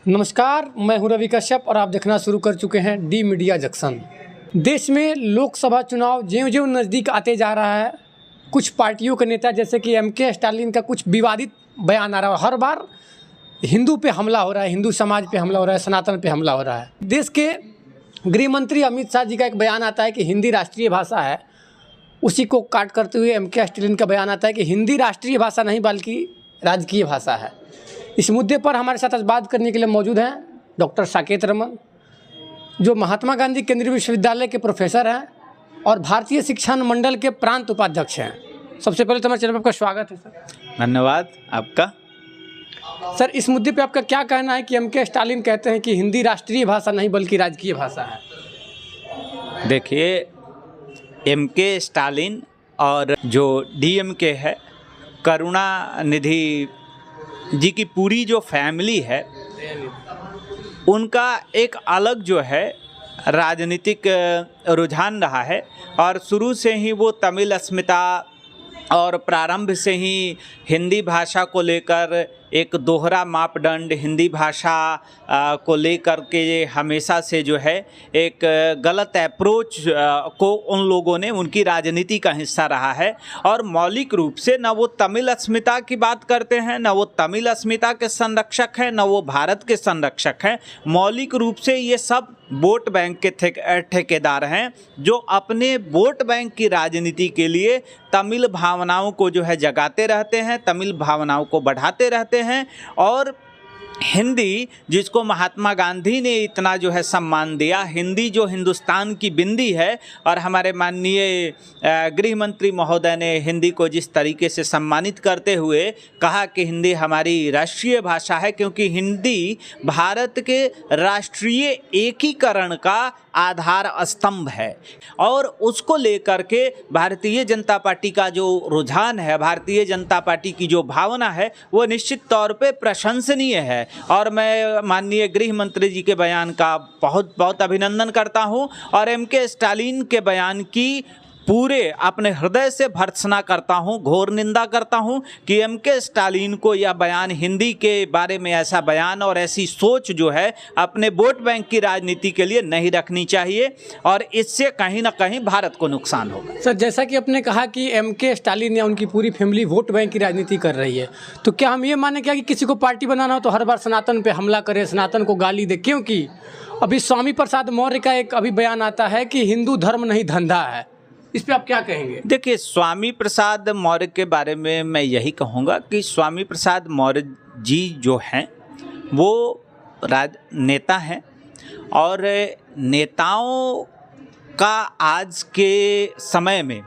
नमस्कार, मैं हूं रवि कश्यप और आप देखना शुरू कर चुके हैं डी मीडिया जंक्शन। देश में लोकसभा चुनाव ज्यों-ज्यों नज़दीक आते जा रहा है, कुछ पार्टियों के नेता जैसे कि एमके स्टालिन का कुछ विवादित बयान आ रहा है। हर बार हिंदू पे हमला हो रहा है, हिंदू समाज पे हमला हो रहा है, सनातन पे हमला हो रहा है। देश के गृह मंत्री अमित शाह जी का एक बयान आता है कि हिंदी राष्ट्रीय भाषा है, उसी को काट करते हुए एमके स्टालिन का बयान आता है कि हिंदी राष्ट्रीय भाषा नहीं बल्कि राजकीय भाषा है। इस मुद्दे पर हमारे साथ आज बात करने के लिए मौजूद हैं डॉक्टर साकेत रमन, जो महात्मा गांधी केंद्रीय विश्वविद्यालय के प्रोफेसर हैं और भारतीय शिक्षण मंडल के प्रांत उपाध्यक्ष हैं। सबसे पहले तो हमारे चैनल पर आपका स्वागत है सर। धन्यवाद आपका। सर, इस मुद्दे पे आपका क्या कहना है कि एमके स्टालिन कहते हैं कि हिंदी राष्ट्रीय भाषा नहीं बल्कि राजकीय भाषा है? देखिए, एमके स्टालिन और जो डीएमके है, करुणानिधि जी की पूरी जो फैमिली है, उनका एक अलग जो है राजनीतिक रुझान रहा है और शुरू से ही वो तमिल अस्मिता और प्रारंभ से ही हिंदी भाषा को लेकर एक दोहरा मापदंड हिंदी भाषा को लेकर के हमेशा से जो है एक गलत अप्रोच को उन लोगों ने उनकी राजनीति का हिस्सा रहा है। और मौलिक रूप से न वो तमिल अस्मिता की बात करते हैं, न वो तमिल अस्मिता के संरक्षक हैं, न वो भारत के संरक्षक हैं। मौलिक रूप से ये सब वोट बैंक के ठेकेदार हैं, जो अपने वोट बैंक की राजनीति के लिए तमिल भावनाओं को जो है जगाते रहते हैं, तमिल भावनाओं को बढ़ाते रहते हैं। और हिंदी, जिसको महात्मा गांधी ने इतना जो है सम्मान दिया, हिंदी जो हिंदुस्तान की बिंदी है, और हमारे माननीय गृह मंत्री महोदय ने हिंदी को जिस तरीके से सम्मानित करते हुए कहा कि हिंदी हमारी राष्ट्रीय भाषा है, क्योंकि हिंदी भारत के राष्ट्रीय एकीकरण का आधार स्तंभ है। और उसको लेकर के भारतीय जनता पार्टी का जो रुझान है, भारतीय जनता पार्टी की जो भावना है, वो निश्चित तौर पे प्रशंसनीय है। और मैं माननीय गृह मंत्री जी के बयान का बहुत बहुत अभिनंदन करता हूं और एमके स्टालिन के बयान की पूरे अपने हृदय से भर्त्सना करता हूं, घोर निंदा करता हूं कि एमके स्टालिन को यह बयान, हिंदी के बारे में ऐसा बयान और ऐसी सोच जो है अपने वोट बैंक की राजनीति के लिए नहीं रखनी चाहिए, और इससे कहीं ना कहीं भारत को नुकसान होगा। सर, जैसा कि आपने कहा कि एमके स्टालिन या उनकी पूरी फैमिली वोट बैंक की राजनीति कर रही है, तो क्या हम ये माने क्या कि किसी को पार्टी बनाना हो तो हर बार सनातन पे हमला करे, सनातन को गाली दे? क्योंकि अभी स्वामी प्रसाद मौर्य का एक अभी बयान आता है कि हिंदू धर्म नहीं धंधा है। इस पे आप क्या कहेंगे? देखिए, स्वामी प्रसाद मौर्य के बारे में मैं यही कहूँगा कि स्वामी प्रसाद मौर्य जी जो हैं वो नेता हैं, और नेताओं का आज के समय में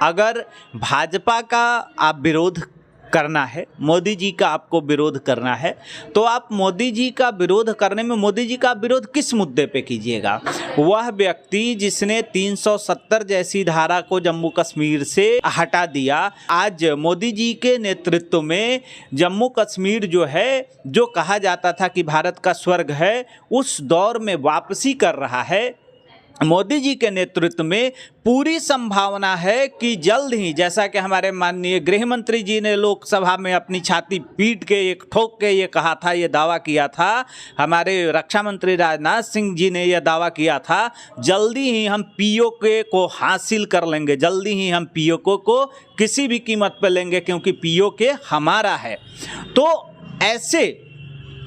अगर भाजपा का आप विरोध करना है, मोदी जी का आपको विरोध करना है, तो आप मोदी जी का विरोध करने में मोदी जी का विरोध किस मुद्दे पे कीजिएगा? वह व्यक्ति जिसने 370 जैसी धारा को जम्मू कश्मीर से हटा दिया, आज मोदी जी के नेतृत्व में जम्मू कश्मीर जो है, जो कहा जाता था कि भारत का स्वर्ग है, उस दौर में वापसी कर रहा है। मोदी जी के नेतृत्व में पूरी संभावना है कि जल्द ही, जैसा कि हमारे माननीय गृह मंत्री जी ने लोकसभा में अपनी छाती पीट के एक ठोक के ये कहा था, ये दावा किया था, हमारे रक्षा मंत्री राजनाथ सिंह जी ने यह दावा किया था, जल्दी ही हम पीओके को हासिल कर लेंगे, जल्दी ही हम पीओके को किसी भी कीमत पर लेंगे, क्योंकि पीओके हमारा है। तो ऐसे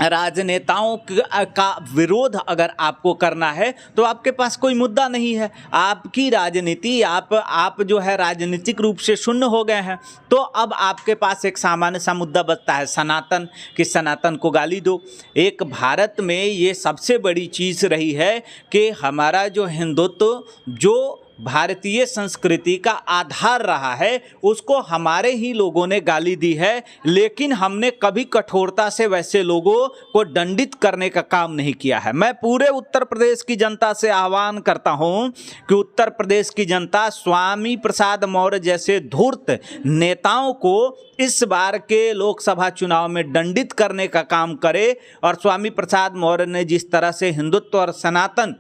राजनेताओं का विरोध अगर आपको करना है तो आपके पास कोई मुद्दा नहीं है, आपकी राजनीति, आप जो है राजनीतिक रूप से शून्य हो गए हैं। तो अब आपके पास एक सामान्य सा मुद्दा बचता है, सनातन, कि सनातन को गाली दो। एक भारत में ये सबसे बड़ी चीज़ रही है कि हमारा जो हिंदुत्व, जो भारतीय संस्कृति का आधार रहा है, उसको हमारे ही लोगों ने गाली दी है, लेकिन हमने कभी कठोरता से वैसे लोगों को दंडित करने का काम नहीं किया है। मैं पूरे उत्तर प्रदेश की जनता से आह्वान करता हूं कि उत्तर प्रदेश की जनता स्वामी प्रसाद मौर्य जैसे धूर्त नेताओं को इस बार के लोकसभा चुनाव में दंडित करने का काम करे। और स्वामी प्रसाद मौर्य ने जिस तरह से हिंदुत्व और सनातन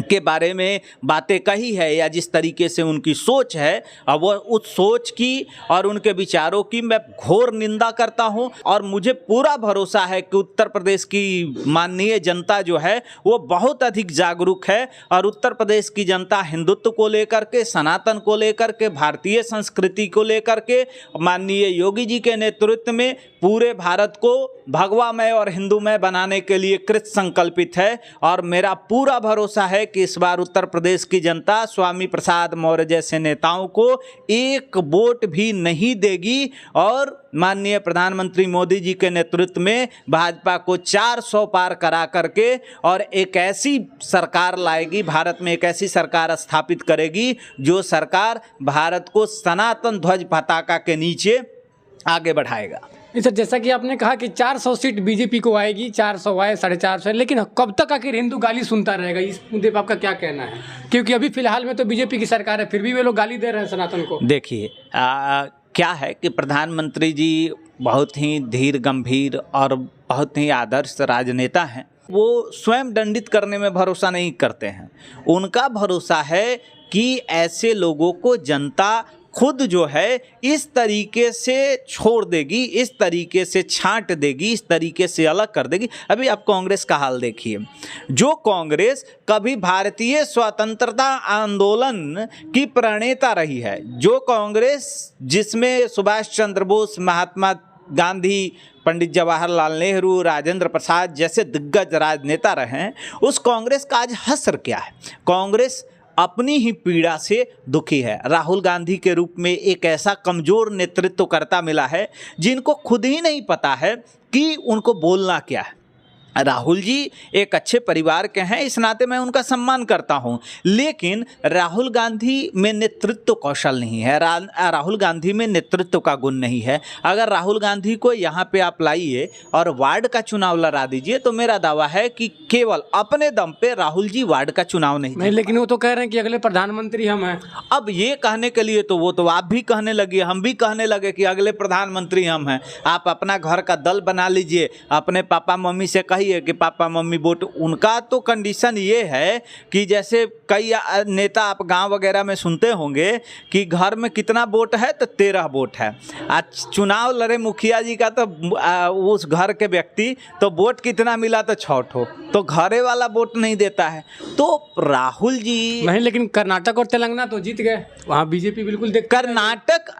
के बारे में बातें कही है या जिस तरीके से उनकी सोच है, अब वो उस सोच की और उनके विचारों की मैं घोर निंदा करता हूं। और मुझे पूरा भरोसा है कि उत्तर प्रदेश की माननीय जनता जो है वो बहुत अधिक जागरूक है और उत्तर प्रदेश की जनता हिंदुत्व को लेकर के, सनातन को लेकर के, भारतीय संस्कृति को लेकर के माननीय योगी जी के नेतृत्व में पूरे भारत को भगवामय और हिंदूमय बनाने के लिए कृत संकल्पित है। और मेरा पूरा भरोसा है कि इस बार उत्तर प्रदेश की जनता स्वामी प्रसाद मौर्य जैसे नेताओं को एक वोट भी नहीं देगी और माननीय प्रधानमंत्री मोदी जी के नेतृत्व में भाजपा को 400 पार करा करके और एक ऐसी सरकार लाएगी, भारत में एक ऐसी सरकार स्थापित करेगी जो सरकार भारत को सनातन ध्वज पताका के नीचे आगे बढ़ाएगा। सर, जैसा कि आपने कहा कि 400 सीट बीजेपी को आएगी, 400 आए, 450, लेकिन कब तक आखिर हिंदू गाली सुनता रहेगा? इस मुद्दे पर आपका क्या कहना है? क्योंकि अभी फिलहाल में तो बीजेपी की सरकार है, फिर भी वे लोग गाली दे रहे हैं सनातन को। देखिए क्या है कि प्रधानमंत्री जी बहुत ही धीर गंभीर और बहुत ही आदर्श राजनेता हैं। वो स्वयं दंडित करने में भरोसा नहीं करते हैं। उनका भरोसा है कि ऐसे लोगों को जनता खुद जो है इस तरीके से छोड़ देगी, इस तरीके से छांट देगी, इस तरीके से अलग कर देगी। अभी आप कांग्रेस का हाल देखिए। जो कांग्रेस कभी भारतीय स्वतंत्रता आंदोलन की प्रणेता रही है, जो कांग्रेस जिसमें सुभाष चंद्र बोस, महात्मा गांधी, पंडित जवाहरलाल नेहरू, राजेंद्र प्रसाद जैसे दिग्गज राजनेता रहे हैं, उस कांग्रेस का आज हश्र क्या है? कांग्रेस अपनी ही पीड़ा से दुखी है। राहुल गांधी के रूप में एक ऐसा कमज़ोर नेतृत्वकर्ता मिला है जिनको खुद ही नहीं पता है कि उनको बोलना क्या है। राहुल जी एक अच्छे परिवार के हैं, इस नाते मैं उनका सम्मान करता हूं, लेकिन राहुल गांधी में नेतृत्व कौशल नहीं है, राहुल गांधी में नेतृत्व का गुण नहीं है। अगर राहुल गांधी को यहाँ पे आप लाइए और वार्ड का चुनाव लड़ा दीजिए तो मेरा दावा है कि केवल अपने दम पे राहुल जी वार्ड का चुनाव नहीं, लेकिन वो तो कह रहे हैं कि अगले प्रधानमंत्री हम हैं। अब ये कहने के लिए तो वो तो आप भी कहने लगे, हम भी कहने लगे कि अगले प्रधानमंत्री हम हैं। आप अपना घर का दल बना लीजिए, अपने पापा मम्मी से कहिए कि पापा मम्मी वोट। उनका तो कंडीशन ये है कि जैसे कई नेता आप गांव वगैरह में सुनते होंगे कि घर में कितना वोट है तो 13 वोट है। आज चुनाव लड़े मुखिया जी का तो उस घर के व्यक्ति तो वोट कितना मिला तो 6 ठो, तो घरे वाला वोट नहीं देता है। तो राहुल जी नहीं, लेकिन कर्नाटक और तेलंगाना तो जीत गए, वहाँ बीजेपी बिल्कुल देख। कर्नाटक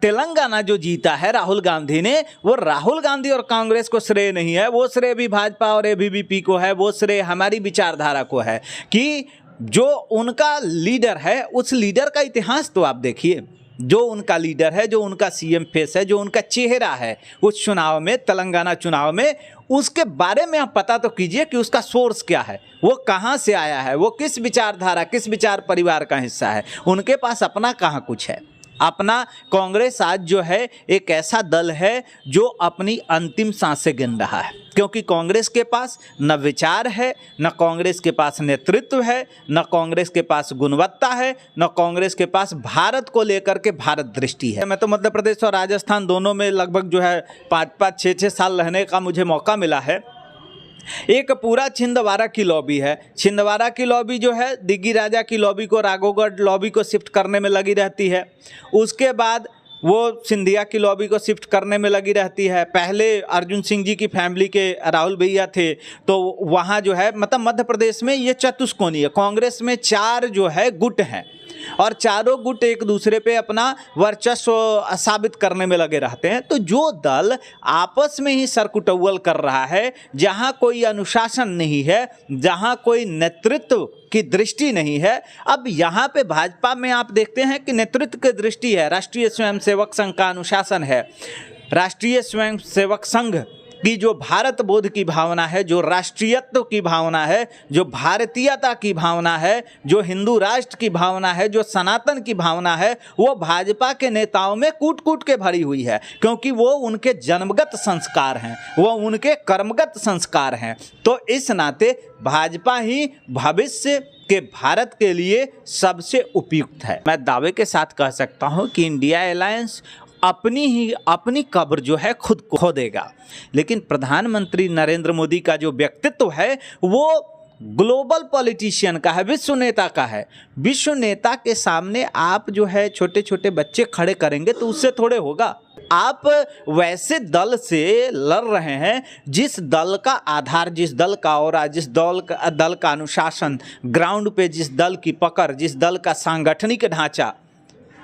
तेलंगाना जो जीता है राहुल गांधी ने, वो राहुल गांधी और कांग्रेस को श्रेय नहीं है, वो श्रेय भी भाजपा और एबीवीपी को है, वो श्रेय हमारी विचारधारा को है कि जो उनका लीडर है उस लीडर का इतिहास तो आप देखिए। जो उनका लीडर है, जो उनका सीएम फेस है, जो उनका चेहरा है उस चुनाव में, तेलंगाना चुनाव में, उसके बारे में आप पता तो कीजिए कि उसका सोर्स क्या है, वो कहाँ से आया है, वो किस विचारधारा, किस विचार परिवार का हिस्सा है। उनके पास अपना कहाँ कुछ है। अपना कांग्रेस आज जो है एक ऐसा दल है जो अपनी अंतिम सांसें गिन रहा है, क्योंकि कांग्रेस के पास न विचार है, न कांग्रेस के पास नेतृत्व है, न कांग्रेस के पास गुणवत्ता है, न कांग्रेस के पास भारत को लेकर के भारत दृष्टि है। मैं तो मध्य प्रदेश और राजस्थान दोनों में लगभग जो है 5-5, 6-6 साल रहने का मुझे मौका मिला है। एक पूरा छिंदवाड़ा की लॉबी है। छिंदवाड़ा की लॉबी जो है दिग्गी राजा की लॉबी को, राघवगढ़ लॉबी को शिफ्ट करने में लगी रहती है। उसके बाद वो सिंधिया की लॉबी को शिफ्ट करने में लगी रहती है। पहले अर्जुन सिंह जी की फैमिली के राहुल भैया थे, तो वहाँ जो है मतलब मध्य प्रदेश में ये चतुष्कोणीय है। कांग्रेस में 4 जो है गुट हैं और चारों गुट एक दूसरे पे अपना वर्चस्व साबित करने में लगे रहते हैं। तो जो दल आपस में ही सरकुटौल कर रहा है, जहां कोई अनुशासन नहीं है, जहां कोई नेतृत्व की दृष्टि नहीं है। अब यहाँ पे भाजपा में आप देखते हैं कि नेतृत्व की दृष्टि है, राष्ट्रीय स्वयंसेवक संघ का अनुशासन है, राष्ट्रीय स्वयंसेवक संघ की जो भारत बोध की भावना है, जो राष्ट्रीयत्व की भावना है, जो भारतीयता की भावना है, जो हिंदू राष्ट्र की भावना है, जो सनातन की भावना है, वो भाजपा के नेताओं में कूट कूट के भरी हुई है, क्योंकि वो उनके जन्मगत संस्कार हैं, वो उनके कर्मगत संस्कार हैं। तो इस नाते भाजपा ही भविष्य के भारत के लिए सबसे उपयुक्त है। मैं दावे के साथ कह सकता हूँ कि इंडिया अलायंस अपनी कब्र जो है खुद खो देगा, लेकिन प्रधानमंत्री नरेंद्र मोदी का जो व्यक्तित्व है वो ग्लोबल पॉलिटिशियन का है, विश्व नेता का है। विश्व नेता के सामने आप जो है छोटे छोटे बच्चे खड़े करेंगे तो उससे थोड़े होगा। आप वैसे दल से लड़ रहे हैं जिस दल का आधार, जिस दल का और जिस दल का अनुशासन, ग्राउंड पे जिस दल की पकड़, जिस दल का सांगठनिक ढांचा,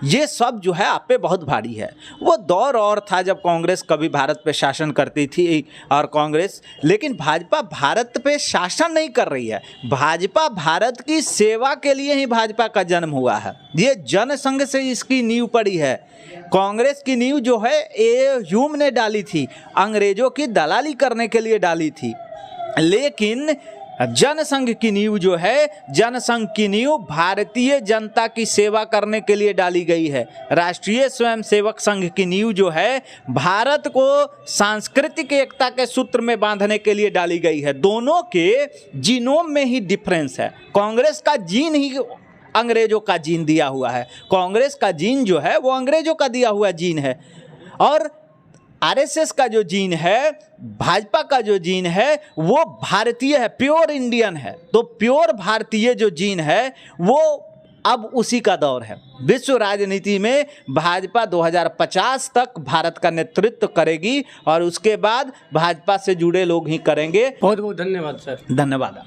ये सब जो है आप पे बहुत भारी है। वो दौर और था जब कांग्रेस कभी भारत पे शासन करती थी और कांग्रेस, लेकिन भाजपा भारत पे शासन नहीं कर रही है। भाजपा भारत की सेवा के लिए ही भाजपा का जन्म हुआ है। ये जनसंघ से इसकी नींव पड़ी है। कांग्रेस की नींव जो है ये ह्यूम ने डाली थी, अंग्रेजों की दलाली करने के लिए डाली थी। लेकिन जनसंघ की नींव जो है, जनसंघ की नींव भारतीय जनता की सेवा करने के लिए डाली गई है। राष्ट्रीय स्वयंसेवक संघ की नींव जो है भारत को सांस्कृतिक एकता के सूत्र में बांधने के लिए डाली गई है। दोनों के जीनोम में ही डिफरेंस है। कांग्रेस का जीन ही अंग्रेजों का जीन दिया हुआ है। कांग्रेस का जीन जो है वो अंग्रेजों का दिया हुआ जीन है, और आरएसएस का जो जीन है, भाजपा का जो जीन है वो भारतीय है, प्योर इंडियन है। तो प्योर भारतीय जो जीन है वो अब उसी का दौर है। विश्व राजनीति में भाजपा 2050 तक भारत का नेतृत्व करेगी और उसके बाद भाजपा से जुड़े लोग ही करेंगे। बहुत बहुत धन्यवाद सर। धन्यवाद।